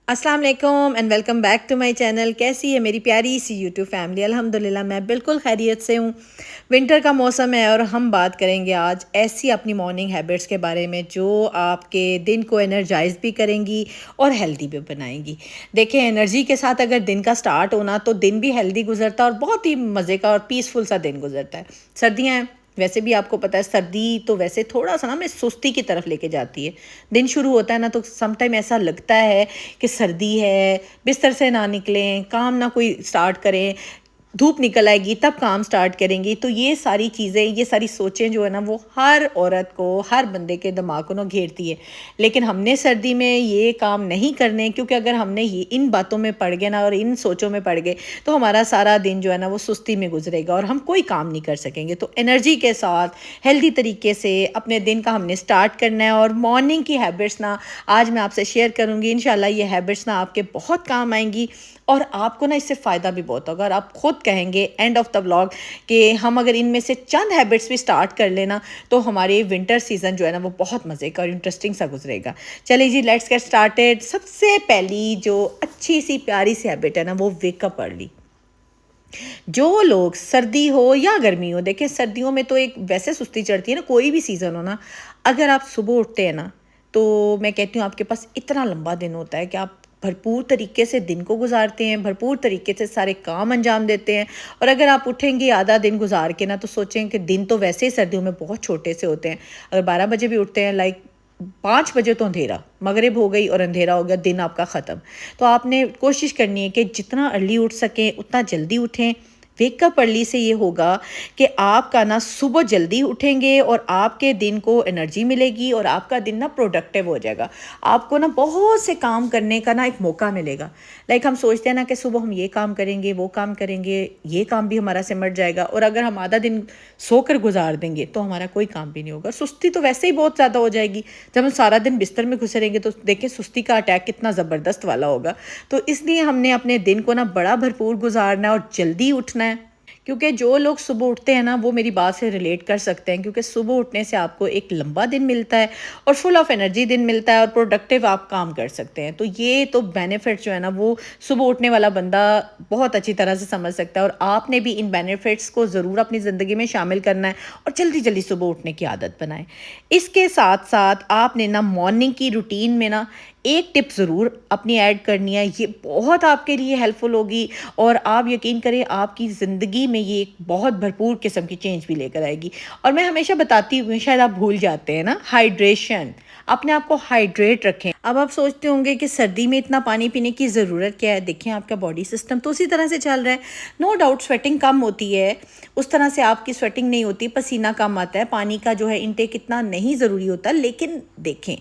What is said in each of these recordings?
अस्सलाम वालेकुम and welcome back to my channel. कैसी है मेरी प्यारी सी यूट्यूब फैमिली? अल्हम्दुलिल्लाह मैं बिल्कुल खैरियत से हूँ। विंटर का मौसम है और हम बात करेंगे आज ऐसी अपनी मॉर्निंग हैबिट्स के बारे में जो आपके दिन को एनर्जाइज भी करेंगी और हेल्दी भी बनाएंगी। देखें, एनर्जी के साथ अगर दिन का स्टार्ट होना तो दिन भी हेल्दी गुजरता है और बहुत ही मज़े का और पीसफुल सा दिन गुजरता है। सर्दियाँ हैं, वैसे भी आपको पता है सर्दी तो वैसे थोड़ा सा ना हमें सुस्ती की तरफ लेके जाती है। दिन शुरू होता है ना तो समटाइम ऐसा लगता है कि सर्दी है, बिस्तर से ना निकलें, काम ना कोई स्टार्ट करें, धूप निकल आएगी तब काम स्टार्ट करेंगी। तो ये सारी चीज़ें, ये सारी सोचें जो है ना वो हर औरत को, हर बंदे के दिमाग को ना घेरती है। लेकिन हमने सर्दी में ये काम नहीं करने, क्योंकि अगर हमने ये इन बातों में पड़ गए ना और इन सोचों में पड़ गए तो हमारा सारा दिन जो है ना वो सुस्ती में गुजरेगा और हम कोई काम नहीं कर सकेंगे। तो एनर्जी के साथ हेल्दी तरीके से अपने दिन का हमने स्टार्ट करना है और मॉर्निंग की हैबिट्स ना आज मैं आपसे शेयर करूँगी। इंशाल्लाह ये हैबिट्स ना आपके बहुत काम आएंगी और आपको ना इससे फ़ायदा भी बहुत होगा। और आप खुद कहेंगे एंड ऑफ द व्लॉग कि हम अगर इनमें से चंद हैबिट्स भी स्टार्ट कर लेना तो हमारे विंटर सीज़न जो है ना वो बहुत मज़े का और इंटरेस्टिंग सा गुजरेगा। चलिए जी, लेट्स गेट स्टार्टेड। सबसे पहली जो अच्छी सी प्यारी सी हैबिट है ना वो वेकअप अर्ली। जो लोग सर्दी हो या गर्मी हो, देखिए सर्दियों में तो एक वैसे सुस्ती चढ़ती है ना, कोई भी सीज़न हो ना, अगर आप सुबह उठते हैं ना तो मैं कहती हूँ आपके पास इतना लंबा दिन होता है कि आप भरपूर तरीके से दिन को गुजारते हैं, भरपूर तरीके से सारे काम अंजाम देते हैं। और अगर आप उठेंगे आधा दिन गुजार के ना तो सोचें कि दिन तो वैसे ही सर्दियों में बहुत छोटे से होते हैं। अगर 12 बजे भी उठते हैं, लाइक 5 बजे तो अंधेरा, मगरिब हो गई और अंधेरा हो गया, दिन आपका ख़त्म। तो आपने कोशिश करनी है कि जितना अर्ली उठ सकें उतना जल्दी उठें। वेकअप अर्ली से ये होगा कि आपका ना सुबह जल्दी उठेंगे और आपके दिन को एनर्जी मिलेगी और आपका दिन ना प्रोडक्टिव हो जाएगा। आपको ना बहुत से काम करने का ना एक मौका मिलेगा। लाइक हम सोचते हैं ना कि सुबह हम ये काम करेंगे, वो काम करेंगे, ये काम भी हमारा सिमट जाएगा। और अगर हम आधा दिन सोकर गुजार देंगे तो हमारा कोई काम भी नहीं होगा। सुस्ती तो वैसे ही बहुत ज़्यादा हो जाएगी। जब हम सारा दिन बिस्तर में घुसे रहेंगे तो देखिए सुस्ती का अटैक कितना ज़बरदस्त वाला होगा। तो इसलिए हमने अपने दिन को ना बड़ा भरपूर गुजारना है और जल्दी उठना है। क्योंकि जो लोग सुबह उठते हैं ना वो मेरी बात से रिलेट कर सकते हैं, क्योंकि सुबह उठने से आपको एक लंबा दिन मिलता है और फुल ऑफ एनर्जी दिन मिलता है और प्रोडक्टिव आप काम कर सकते हैं। तो ये तो बेनिफिट जो है ना वो सुबह उठने वाला बंदा बहुत अच्छी तरह से समझ सकता है। और आपने भी इन बेनिफिट्स को ज़रूर अपनी ज़िंदगी में शामिल करना है और जल्दी जल्दी सुबह उठने की आदत बनाएं। इसके साथ साथ आपने ना मॉर्निंग की रूटीन में ना एक टिप ज़रूर अपनी ऐड करनी है। ये बहुत आपके लिए हेल्पफुल होगी और आप यकीन करें आपकी ज़िंदगी में ये एक बहुत भरपूर किस्म की चेंज भी लेकर आएगी। और मैं हमेशा बताती हूँ, शायद आप भूल जाते हैं ना, हाइड्रेशन। अपने आप को हाइड्रेट रखें। अब आप सोचते होंगे कि सर्दी में इतना पानी पीने की ज़रूरत क्या है। देखें, आपका बॉडी सिस्टम तो उसी तरह से चल रहा है। नो डाउट स्वेटिंग कम होती है, उस तरह से आपकी स्वेटिंग नहीं होती, पसीना कम आता है, पानी का जो है इंटेक इतना नहीं ज़रूरी होता। लेकिन देखें,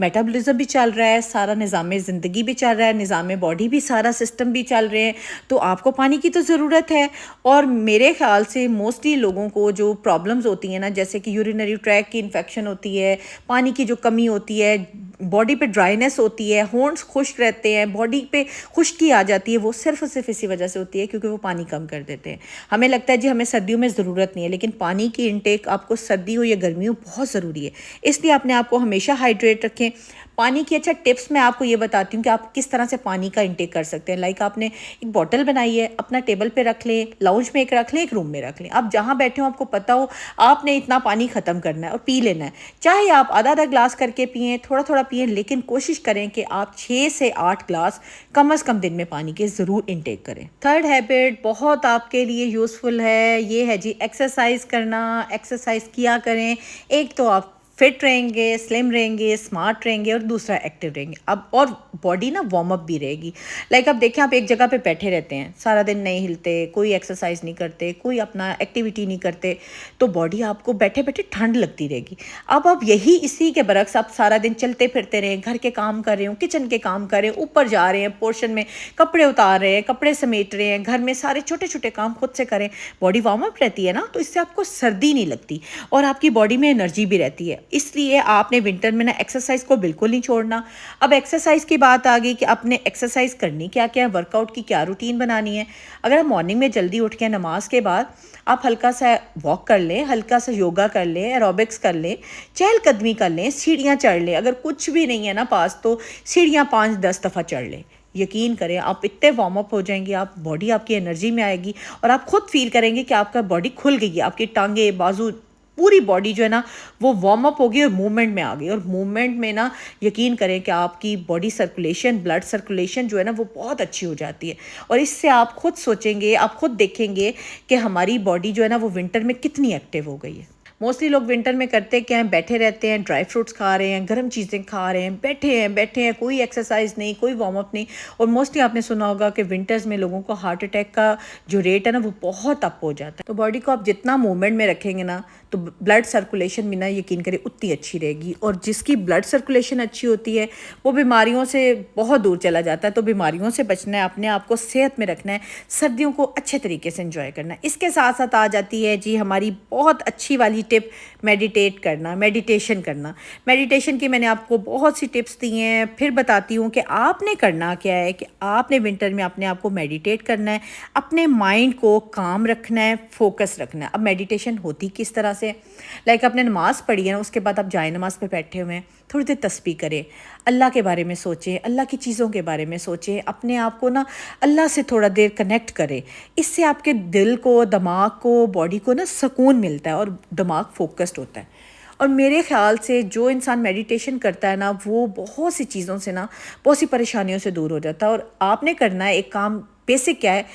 मेटाबॉलिज्म भी चल रहा है, सारा निज़ाम ज़िंदगी भी चल रहा है, निज़ाम बॉडी भी, सारा सिस्टम भी चल रहे हैं, तो आपको पानी की तो ज़रूरत है। और मेरे ख्याल से मोस्टली लोगों को जो प्रॉब्लम्स होती हैं ना, जैसे कि यूरिनरी ट्रैक की इन्फेक्शन होती है, पानी की जो कमी होती है, बॉडी पे ड्राइनेस होती है, होंठ खुश्क रहते हैं, बॉडी पे खुश्की आ जाती है, वो सिर्फ और सिर्फ इसी वजह से होती है क्योंकि वो पानी कम कर देते हैं। हमें लगता है जी हमें सर्दियों में ज़रूरत नहीं है, लेकिन पानी की इनटेक आपको सर्दी हो या गर्मी हो बहुत ज़रूरी है। इसलिए अपने आप को हमेशा हाइड्रेट रखें। पानी की अच्छा टिप्स मैं आपको ये बताती हूँ कि आप किस तरह से पानी का इंटेक कर सकते हैं। लाइक आपने एक बॉटल बनाई है, अपना टेबल पे रख लें, लाउंज में एक रख लें, एक रूम में रख लें। आप जहाँ बैठे हो आपको पता हो आपने इतना पानी ख़त्म करना है और पी लेना है। चाहे आप आधा आधा ग्लास करके पिएँ, थोड़ा थोड़ा पिएँ, लेकिन कोशिश करें कि आप 6 से 8 ग्लास कम अज़ कम दिन में पानी के ज़रूर इंटेक करें। थर्ड हैबिट बहुत आपके लिए यूज़फुल है, ये है जी एक्सरसाइज करना। एक्सरसाइज किया करें। एक तो आप फिट रहेंगे, स्लिम रहेंगे, स्मार्ट रहेंगे और दूसरा एक्टिव रहेंगे। अब और बॉडी ना वार्म अप भी रहेगी। लाइक अब देखें, आप एक जगह पे बैठे रहते हैं, सारा दिन नहीं हिलते, कोई एक्सरसाइज नहीं करते, कोई अपना एक्टिविटी नहीं करते, तो बॉडी आपको बैठे बैठे ठंड लगती रहेगी। अब आप यही इसी के बरक्स आप सारा दिन चलते फिरते रहें, घर के काम कर रहे हो, किचन के काम कर रहे हो, ऊपर जा रहे हैं पोर्शन में, कपड़े उतार रहे हैं, कपड़े समेट रहे हैं, घर में सारे छोटे छोटे काम खुद से करें, बॉडी वार्म अप रहती है ना, तो इससे आपको सर्दी नहीं लगती और आपकी बॉडी में एनर्जी भी रहती है। इसलिए आपने विंटर में ना एक्सरसाइज को बिल्कुल नहीं छोड़ना। अब एक्सरसाइज की बात आ गई कि आपने एक्सरसाइज करनी क्या क्या है, वर्कआउट की क्या रूटीन बनानी है। अगर आप मॉर्निंग में जल्दी उठ के नमाज के बाद आप हल्का सा वॉक कर लें, हल्का सा योगा कर लें, एरोबिक्स कर लें, चहलकदमी कर लें, सीढ़ियाँ चढ़ लें। अगर कुछ भी नहीं है ना पास तो सीढ़ियाँ 5-10 दफ़ा चढ़ लें। यकीन करें आप इतने वार्म अप हो जाएंगे, आप बॉडी आपकी एनर्जी में आएगी और आप खुद फील करेंगे कि आपका बॉडी खुल गई है, आपकी टांगे बाजू पूरी बॉडी जो है ना वो वार्म अप हो गई और मूवमेंट में आ गई। और मूवमेंट में ना यकीन करें कि आपकी बॉडी सर्कुलेशन, ब्लड सर्कुलेशन जो है ना वो बहुत अच्छी हो जाती है। और इससे आप खुद सोचेंगे, आप खुद देखेंगे कि हमारी बॉडी जो है ना वो विंटर में कितनी एक्टिव हो गई है। मोस्टली लोग विंटर में करते क्या हैं, बैठे रहते हैं, ड्राई फ्रूट्स खा रहे हैं, गर्म चीज़ें खा रहे हैं, बैठे हैं, कोई एक्सरसाइज नहीं, कोई वार्म अप नहीं। और मोस्टली आपने सुना होगा कि विंटर्स में लोगों को हार्ट अटैक का जो रेट है ना वो बहुत अप हो जाता है। तो बॉडी को आप जितना मूवमेंट में रखेंगे ना तो ब्लड सर्कुलेशन भी ना यकीन करें उतनी अच्छी रहेगी। और जिसकी ब्लड सर्कुलेशन अच्छी होती है वो बीमारियों से बहुत दूर चला जाता है। तो बीमारियों से बचना है, अपने आप को सेहत में रखना है, सर्दियों को अच्छे तरीके से एंजॉय करना है। इसके साथ साथ आ जाती है जी हमारी बहुत अच्छी वाली टिप, मेडिटेट करना, मेडिटेशन करना। मेडिटेशन की मैंने आपको बहुत सी टिप्स दी हैं, फिर बताती हूँ कि आपने करना क्या है। कि आपने विंटर में अपने आप को मेडिटेट करना है, अपने माइंड को काम रखना है, फोकस रखना है। अब मेडिटेशन होती किस तरह से, लाइक आपने नमाज़ पढ़ी है ना, उसके बाद आप जाए नमाज़ पे बैठे हुए हैं, थोड़ी देर तस्बीह करें, अल्लाह के बारे में सोचें, अल्लाह की चीज़ों के बारे में सोचें, अपने आप को ना अल्लाह से थोड़ा देर कनेक्ट करें। इससे आपके दिल को, दिमाग को, बॉडी को ना सुकून मिलता है और दिमाग फोकस्ड होता है। और मेरे ख़्याल से जो इंसान मेडिटेशन करता है ना वो बहुत सी चीज़ों से ना, बहुत सी परेशानियों से दूर हो जाता है। और आपने करना है एक काम, बेसिक क्या है,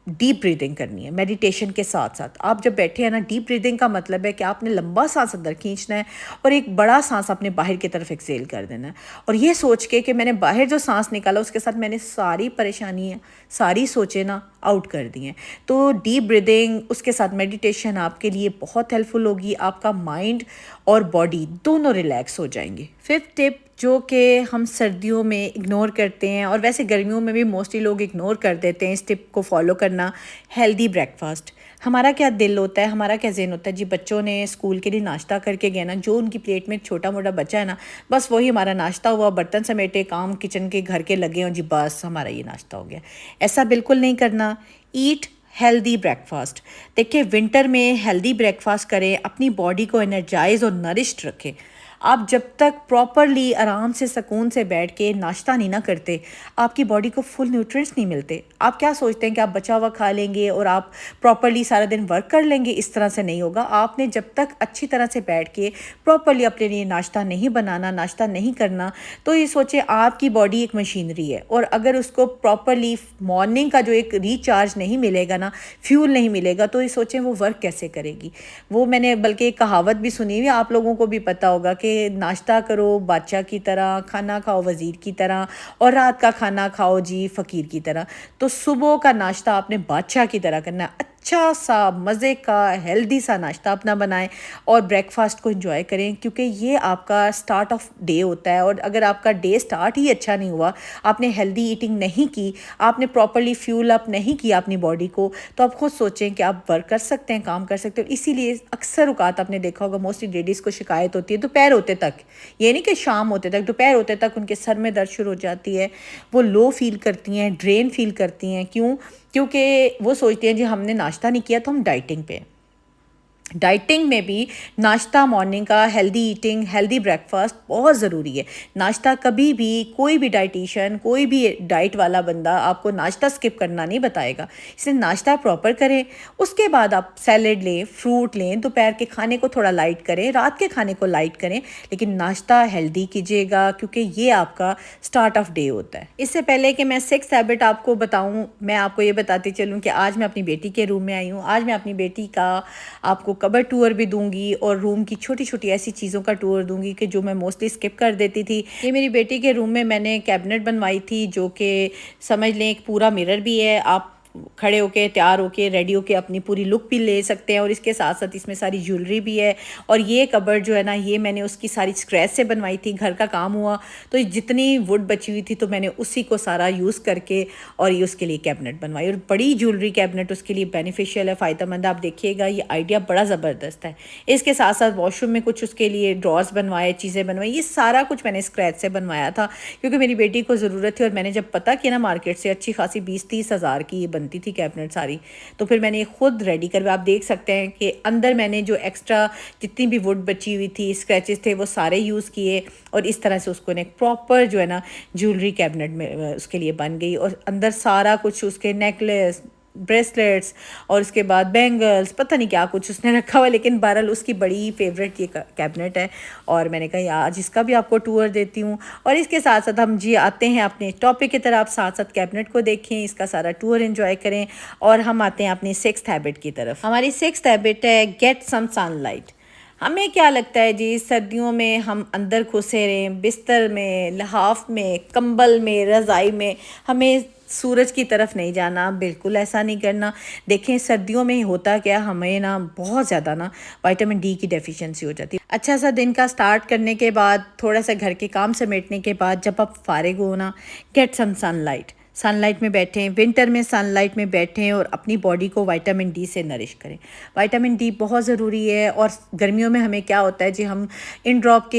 डीप ब्रीदिंग करनी है। मेडिटेशन के साथ साथ आप जब बैठे हैं ना, डीप ब्रीदिंग का मतलब है कि आपने लंबा सांस अंदर खींचना है और एक बड़ा सांस अपने बाहर की तरफ एक्सेल कर देना है। और ये सोच के कि मैंने बाहर जो सांस निकाला उसके साथ मैंने सारी परेशानियाँ, सारी सोचें ना आउट कर दी हैं। तो डीप ब्रीदिंग उसके साथ मेडिटेशन आपके लिए बहुत हेल्पफुल होगी। आपका माइंड और बॉडी दोनों रिलैक्स हो जाएंगे। फिफ्थ टिप जो कि हम सर्दियों में इग्नोर करते हैं और वैसे गर्मियों में भी मोस्टली लोग इग्नोर कर देते हैं इस टिप को फॉलो करना, हेल्दी ब्रेकफास्ट। हमारा क्या दिल होता है, हमारा क्या ज़हन होता है जी, बच्चों ने स्कूल के लिए नाश्ता करके गया ना, जो उनकी प्लेट में छोटा मोटा बच्चा है ना, बस वही हमारा नाश्ता हुआ, बर्तन समेटे, काम किचन के घर के लगे हों जी, बस हमारा ये नाश्ता हो गया। ऐसा बिल्कुल नहीं करना। Eat healthy breakfast. देखिए विंटर में हेल्दी ब्रेकफास्ट करें, अपनी बॉडी को एनर्जाइज और नरिश्ड रखें। आप जब तक प्रॉपरली आराम से सुकून से बैठ के नाश्ता नहीं ना करते, आपकी बॉडी को फुल न्यूट्रिएंट्स नहीं मिलते। आप क्या सोचते हैं कि आप बचा हुआ खा लेंगे और आप प्रॉपरली सारा दिन वर्क कर लेंगे, इस तरह से नहीं होगा। आपने जब तक अच्छी तरह से बैठ के प्रॉपरली अपने लिए नाश्ता नहीं बनाना, नाश्ता नहीं करना, तो ये सोचें आपकी बॉडी एक मशीनरी है और अगर उसको प्रॉपरली मॉर्निंग का जो एक रिचार्ज नहीं मिलेगा ना, फ्यूल नहीं मिलेगा, तो ये सोचें वो वर्क कैसे करेगी। वो मैंने बल्कि एक कहावत भी सुनी हुई, आप लोगों को भी पता होगा कि नाश्ता करो बादशाह की तरह, खाना खाओ वज़ीर की तरह और रात का खाना खाओ जी फ़कीर की तरह। तो सुबह का नाश्ता आपने बादशाह की तरह करना है, अच्छा सा मज़े का हेल्दी सा नाश्ता अपना बनाएं और ब्रेकफास्ट को एंजॉय करें, क्योंकि ये आपका स्टार्ट ऑफ डे होता है। और अगर आपका डे स्टार्ट ही अच्छा नहीं हुआ, आपने हेल्दी ईटिंग नहीं की, आपने प्रॉपरली फ्यूल अप नहीं किया अपनी बॉडी को, तो आप खुद सोचें कि आप वर्क कर सकते हैं, काम कर सकते हो। इसीलिए अक्सर औकात आपने देखा होगा मोस्टली लेडीज़ को शिकायत होती है दोपहर होते तक, ये नहीं कि शाम होते तक, दोपहर होते तक उनके सर में दर्द शुरू हो जाती है, वो लो फील करती हैं, ड्रेन फील करती हैं। क्यों? क्योंकि वो सोचती हैं जी हमने नाश्ता नहीं किया तो हम डाइटिंग पे हैं। डाइटिंग में भी नाश्ता, मॉर्निंग का हेल्दी ईटिंग, हेल्दी ब्रेकफास्ट बहुत ज़रूरी है। नाश्ता कभी भी कोई भी डाइटिशियन, कोई भी डाइट वाला बंदा आपको नाश्ता स्किप करना नहीं बताएगा। इसलिए नाश्ता प्रॉपर करें, उसके बाद आप सैलेड लें, फ्रूट लें, दोपहर के खाने को थोड़ा लाइट करें, रात के खाने को लाइट करें, लेकिन नाश्ता हेल्दी कीजिएगा क्योंकि ये आपका स्टार्ट ऑफ डे होता है। इससे पहले कि मैं 6th हैबिट आपको बताऊँ, मैं आपको ये बताती चलूँ कि आज मैं अपनी बेटी के रूम में आई हूँ। आज मैं अपनी बेटी का आपको कबर्ड टूर भी दूंगी और रूम की छोटी छोटी ऐसी चीज़ों का टूर दूंगी कि जो मैं मोस्टली स्किप कर देती थी। ये मेरी बेटी के रूम में मैंने कैबिनेट बनवाई थी, जो कि समझ लें एक पूरा मिरर भी है, आप खड़े होके तैयार होके रेडी होके अपनी पूरी लुक भी ले सकते हैं। और इसके साथ साथ इसमें सारी ज्वेलरी भी है। और ये कबर्ड जो है ना, ये मैंने उसकी सारी स्क्रैच से बनवाई थी। घर का काम हुआ तो जितनी वुड बची हुई थी तो मैंने उसी को सारा यूज़ करके और ये उसके लिए कैबिनेट बनवाई। और बड़ी ज्वेलरी कैबिनेट उसके लिए बेनिफिशियल है, फ़ायदेमंद है। आप देखिएगा ये आइडिया बड़ा ज़बरदस्त है। इसके साथ साथ वॉशरूम में कुछ उसके लिए ड्रॉर्स बनवाए, चीज़ें बनवाई, ये सारा कुछ मैंने स्क्रैच से बनवाया था क्योंकि मेरी बेटी को ज़रूरत थी। और मैंने जब पता किया ना मार्केट से अच्छी खासी 20-30 हज़ार की ये बनती थी कैबिनेट सारी, तो फिर मैंने खुद रेडी करवाया। आप देख सकते हैं कि अंदर मैंने जो एक्स्ट्रा जितनी भी वुड बची हुई थी, स्क्रैचेस थे, वो सारे यूज़ किए और इस तरह से उसको एक प्रॉपर जो है ना ज्वेलरी कैबिनेट में उसके लिए बन गई। और अंदर सारा कुछ उसके नेकलेस, ब्रेसलेट्स और उसके बाद बैंगल्स, पता नहीं क्या कुछ उसने रखा हुआ, लेकिन बहरहाल उसकी बड़ी फेवरेट ये कैबिनेट है। और मैंने कहा आज इसका भी आपको टूर देती हूँ। और इसके साथ साथ हम जी आते हैं अपने टॉपिक की तरफ, साथ साथ कैबिनेट को देखें, इसका सारा टूर एंजॉय करें। और हम आते हैं अपनी 6th हैबिट की तरफ। हमारी 6th हैबिट है गेट सम सनलाइट। हमें क्या लगता है जी, सर्दियों में हम अंदर घुसे रहें, बिस्तर में, लिहाफ में, कंबल में, रज़ाई में, हमें सूरज की तरफ नहीं जाना, बिल्कुल ऐसा नहीं करना। देखें सर्दियों में होता क्या, हमें ना बहुत ज़्यादा ना विटामिन डी की डेफिशिएंसी हो जाती है। अच्छा सा दिन का स्टार्ट करने के बाद, थोड़ा सा घर के काम समेटने के बाद जब आप फारिग हो ना, गेट सम सनलाइट, सनलाइट में बैठें, विंटर में सनलाइट में बैठें और अपनी बॉडी को विटामिन डी से नरिश करें। विटामिन डी बहुत ज़रूरी है। और गर्मियों में हमें क्या होता है जी, हम इन ड्रॉप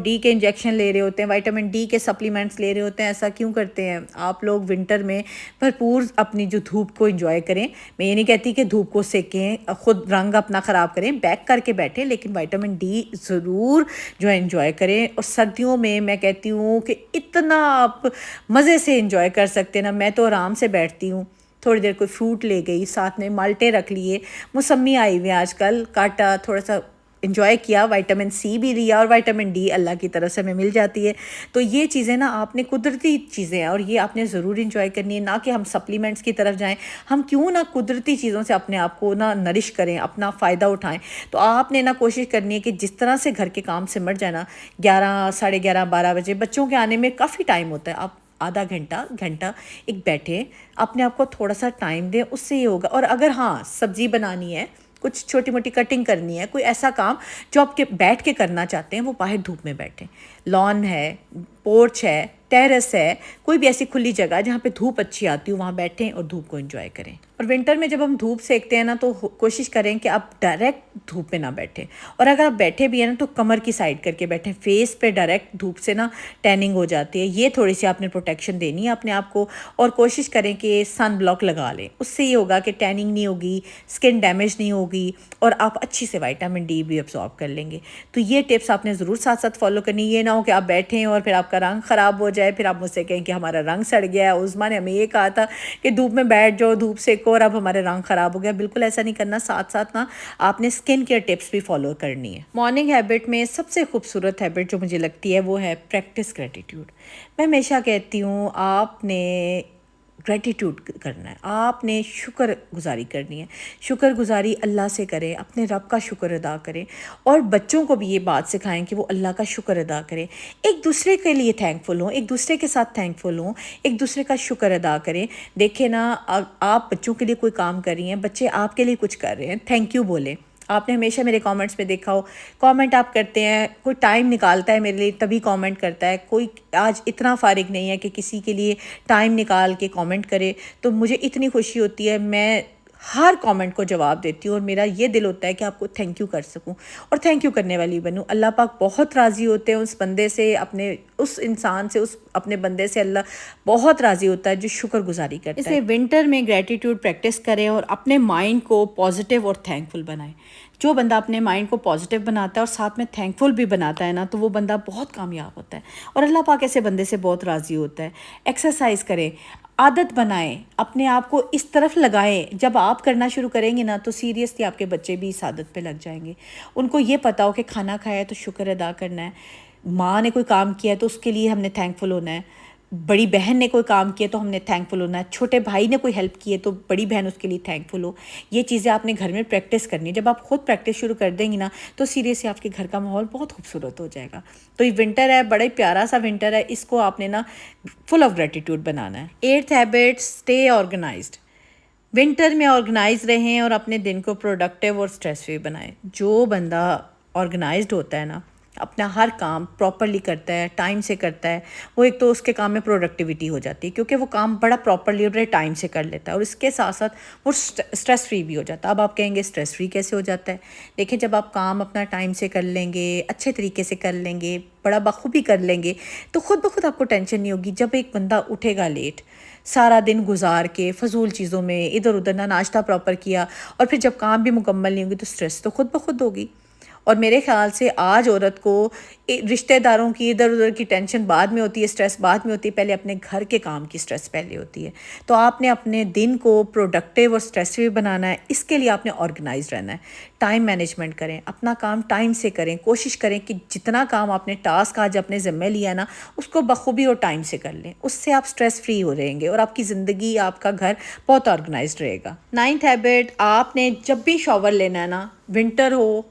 डी के इंजेक्शन ले रहे होते हैं, विटामिन डी के सप्लीमेंट्स ले रहे होते हैं। ऐसा क्यों करते हैं? आप लोग विंटर में भरपूर अपनी जो धूप को इंजॉय करें। मैं ये नहीं कहती कि धूप को सेकें, ख़ुद रंग अपना ख़राब करें, बैक करके बैठें, लेकिन विटामिन डी ज़रूर जो है इंजॉय करें। और सर्दियों में मैं कहती हूँ कि इतना आप मज़े से इंजॉय कर सकते हैं ना। मैं तो आराम से बैठती हूँ, थोड़ी देर कोई फ्रूट ले गई, साथ में माल्टे रख लिए, मौसमी आई हुई आजकल, काटा, थोड़ा सा इंजॉय किया, विटामिन सी भी लिया और विटामिन डी अल्लाह की तरफ से हमें मिल जाती है। तो ये चीज़ें ना आपने कुदरती चीज़ें हैं और ये आपने ज़रूर इंजॉय करनी है, ना कि हम सप्लीमेंट्स की तरफ जाएं। हम क्यों ना कुदरती चीज़ों से अपने आप को ना नरिश करें, अपना फ़ायदा उठाएं। तो आपने ना कोशिश करनी है कि जिस तरह से घर के काम सिमट जाए ना, 11, साढ़े 11, 12 बजे बच्चों के आने में काफ़ी टाइम होता है, आप आधा घंटा एक बैठे, अपने आप को थोड़ा सा टाइम दें, उससे ये होगा। और अगर हाँ सब्ज़ी बनानी है, कुछ छोटी मोटी कटिंग करनी है, कोई ऐसा काम जो आपके बैठ के करना चाहते हैं, वो बाहर धूप में बैठें। लॉन है, पोर्च है, टेरेस है, कोई भी ऐसी खुली जगह जहाँ पे धूप अच्छी आती हो, वहाँ बैठें और धूप को एंजॉय करें। और विंटर में जब हम धूप सेकते हैं ना, तो कोशिश करें कि आप डायरेक्ट धूप में ना बैठें। और अगर आप बैठे भी हैं ना, तो कमर की साइड करके बैठें। फेस पे डायरेक्ट धूप से ना टैनिंग हो जाती है, ये थोड़ी सी आपने प्रोटेक्शन देनी है अपने आप को। और कोशिश करें कि सन ब्लॉक लगा लें, उससे ये होगा कि टैनिंग नहीं होगी, स्किन डैमेज नहीं होगी और आप अच्छी से विटामिन डी भी अब्सॉर्ब कर लेंगे। तो ये टिप्स आपने ज़रूर साथ साथ फॉलो करनी। ये ना हो कि आप बैठें और फिर आपका रंग ख़राब हो जाए, फिर आप मुझसे कहें कि हमारा रंग सड़ गया है। उस्मा ने हमें ये कहा था कि धूप में बैठ जाओ, धूप सेको, और अब हमारे रंग ख़राब हो गया। बिल्कुल ऐसा नहीं करना। साथ साथ ना आपने स्किन केयर टिप्स भी फॉलो करनी है। मॉर्निंग हैबिट में सबसे खूबसूरत हैबिट जो मुझे लगती है वो है प्रैक्टिस ग्रेटिट्यूड। मैं हमेशा कहती हूँ आपने ग्रेटिट्यूड करना है, आपने शुक्र गुज़ारी करनी है। शुक्र गुज़ारी अल्लाह से करें, अपने रब का शुक्र अदा करें और बच्चों को भी ये बात सिखाएं कि वो अल्लाह का शुक्र अदा करें। एक दूसरे के लिए थैंकफुल हों, एक दूसरे के साथ थैंकफुल हों, एक दूसरे का शुक्र अदा करें। देखें ना, आप बच्चों के लिए कोई काम कर रही हैं, बच्चे आपके लिए कुछ कर रहे हैं, थैंक यू बोलें। आपने हमेशा मेरे कमेंट्स में देखा हो, कमेंट आप करते हैं, कोई टाइम निकालता है मेरे लिए तभी कमेंट करता है। कोई आज इतना फारिग नहीं है कि किसी के लिए टाइम निकाल के कमेंट करे। तो मुझे इतनी खुशी होती है, मैं हर कमेंट को जवाब देती हूँ और मेरा ये दिल होता है कि आपको थैंक यू कर सकूँ और थैंक यू करने वाली बनूँ। अल्लाह पाक बहुत राज़ी होते हैं उस बंदे से, अपने उस इंसान से, उस अपने बंदे से अल्लाह बहुत राज़ी होता है जो शुक्र गुजारी करता है। इसलिए विंटर में ग्रेटिट्यूड प्रैक्टिस करें और अपने माइंड को पॉजिटिव और थैंकफुल बनाएं। जो बंदा अपने माइंड को पॉजिटिव बनाता है और साथ में थैंकफुल भी बनाता है ना, तो वो बंदा बहुत कामयाब होता है और अल्लाह पाक ऐसे बंदे से बहुत राज़ी होता है। एक्सरसाइज करें, आदत बनाएं, अपने आप को इस तरफ लगाएं। जब आप करना शुरू करेंगे ना, तो सीरियसली आपके बच्चे भी इस आदत पे लग जाएंगे। उनको ये पता हो कि खाना खाया है तो शुक्र अदा करना है, माँ ने कोई काम किया है तो उसके लिए हमने थैंकफुल होना है, बड़ी बहन ने कोई काम किया तो हमने थैंकफुल होना है, छोटे भाई ने कोई हेल्प की है तो बड़ी बहन उसके लिए थैंकफुल हो। ये चीज़ें आपने घर में प्रैक्टिस करनी है। जब आप खुद प्रैक्टिस शुरू कर देंगी ना, तो सीरियसली आपके घर का माहौल बहुत खूबसूरत हो जाएगा। तो ये विंटर है, बड़ा ही प्यारा सा विंटर है, इसको आपने ना फुल ऑफ ग्रेटिट्यूड बनाना है। 8th habit, stay organised. Winter में ऑर्गेनाइज रहें और अपने दिन को प्रोडक्टिव और स्ट्रेस फ्री बनाएं। जो बंदा ऑर्गेनाइज्ड होता है ना, अपना हर काम प्रॉपरली करता है, टाइम से करता है, वो एक तो उसके काम में प्रोडक्टिविटी हो जाती है क्योंकि वो काम बड़ा प्रॉपरली और बड़े टाइम से कर लेता है, और इसके साथ साथ वो स्ट्रेस फ्री भी हो जाता है। अब आप कहेंगे स्ट्रेस फ्री कैसे हो जाता है? देखिए, जब आप काम अपना टाइम से कर लेंगे, अच्छे तरीके से कर लेंगे, बड़ा बखूबी कर लेंगे, तो खुद ब खुद आपको टेंशन नहीं होगी। जब एक बंदा उठेगा लेट, सारा दिन गुजार के फ़जूल चीज़ों में इधर उधर, ना नाश्ता प्रॉपर किया, और फिर जब काम भी मुकम्मल नहीं होगी, तो स्ट्रेस तो खुद ब खुद होगी। और मेरे ख़्याल से आज औरत को रिश्तेदारों की इधर उधर की टेंशन बाद में होती है, स्ट्रेस बाद में होती है, पहले अपने घर के काम की स्ट्रेस पहले होती है। तो आपने अपने दिन को प्रोडक्टिव और स्ट्रेस फ्री बनाना है, इसके लिए आपने ऑर्गेनाइज रहना है। टाइम मैनेजमेंट करें, अपना काम टाइम से करें, कोशिश करें कि जितना काम आपने टास्क आज अपने ज़िम्मे लिया ना, उसको बखूबी और टाइम से कर लें। उससे आप स्ट्रेस फ्री हो रहेंगे और आपकी ज़िंदगी, आपका घर बहुत ऑर्गेनाइज रहेगा। 9th हैबिट, आपने जब भी शॉवर लेना है ना, विंटर हो,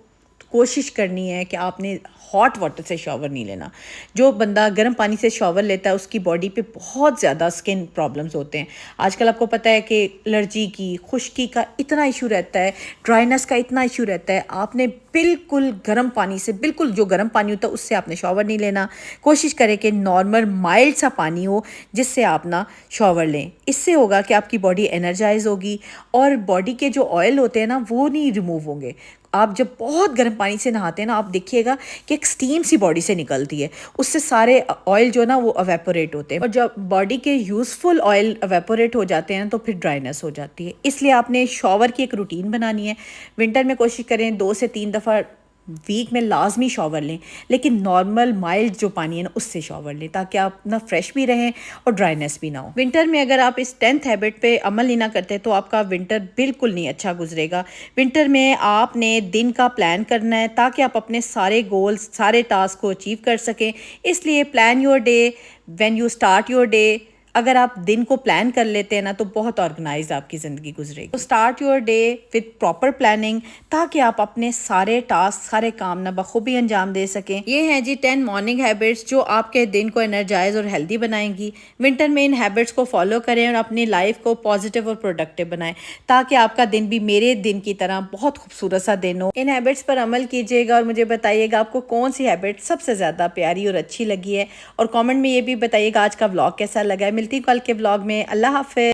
कोशिश करनी है कि आपने हॉट वाटर से शॉवर नहीं लेना। जो बंदा गर्म पानी से शॉवर लेता है, उसकी बॉडी पे बहुत ज़्यादा स्किन प्रॉब्लम्स होते हैं। आजकल आपको पता है कि एलर्जी की, खुश्की का इतना इशू रहता है, ड्राइनेस का इतना इशू रहता है। आपने बिल्कुल गर्म पानी से, बिल्कुल जो गर्म पानी होता है उससे आपने शॉवर नहीं लेना। कोशिश करें कि नॉर्मल माइल्ड सा पानी हो जिससे आप ना शॉवर लें। इससे होगा कि आपकी बॉडी एनर्जाइज होगी और बॉडी के जो ऑयल होते हैं ना, वो नहीं रिमूव होंगे। आप जब बहुत गर्म पानी से नहाते हैं ना, आप देखिएगा कि एक स्टीम सी बॉडी से निकलती है, उससे सारे ऑयल जो ना वो अवेपोरेट होते हैं, और जब बॉडी के यूज़फुल ऑयल अवेपोरेट हो जाते हैं तो फिर ड्राइनेस हो जाती है। इसलिए आपने शॉवर की एक रूटीन बनानी है। विंटर में कोशिश करें 2 से 3 दफ़ा वीक में लाजमी शॉवर लें, लेकिन नॉर्मल माइल्ड जो पानी है ना, उससे शॉवर लें, ताकि आप ना फ्रेश भी रहें और ड्राइनेस भी ना हो। विंटर में अगर आप इस 10th हैबिट पे अमल नहीं ना करते तो आपका विंटर बिल्कुल नहीं अच्छा गुजरेगा। विंटर में आपने दिन का प्लान करना है ताकि आप अपने सारे गोल्स, सारे टास्क को अचीव कर सकें। इसलिए plan your day when you start your day. अगर आप दिन को प्लान कर लेते हैं ना, तो बहुत ऑर्गेनाइज आपकी ज़िंदगी गुजरेगी। तो start your day with proper planning, ताकि आप अपने सारे टास्क, सारे काम ना बखूबी अंजाम दे सकें। ये हैं जी 10 मॉर्निंग हैबिट्स जो आपके दिन को एनर्जाइज और हेल्दी बनाएंगी। विंटर में इन हैबिट्स को फॉलो करें और अपनी लाइफ को पॉजिटिव और प्रोडक्टिव बनाएं, ताकि आपका दिन भी मेरे दिन की तरह बहुत खूबसूरत सा दिन हो। इन हैबिट्स पर अमल कीजिएगा और मुझे बताइएगा आपको कौन सी हैबिट सबसे ज़्यादा प्यारी और अच्छी लगी है, और कमेंट में ये भी बताइएगा आज का व्लॉग कैसा लगा है। मिलती हूँ कल के व्लॉग में। अल्लाह हाफ़िज़।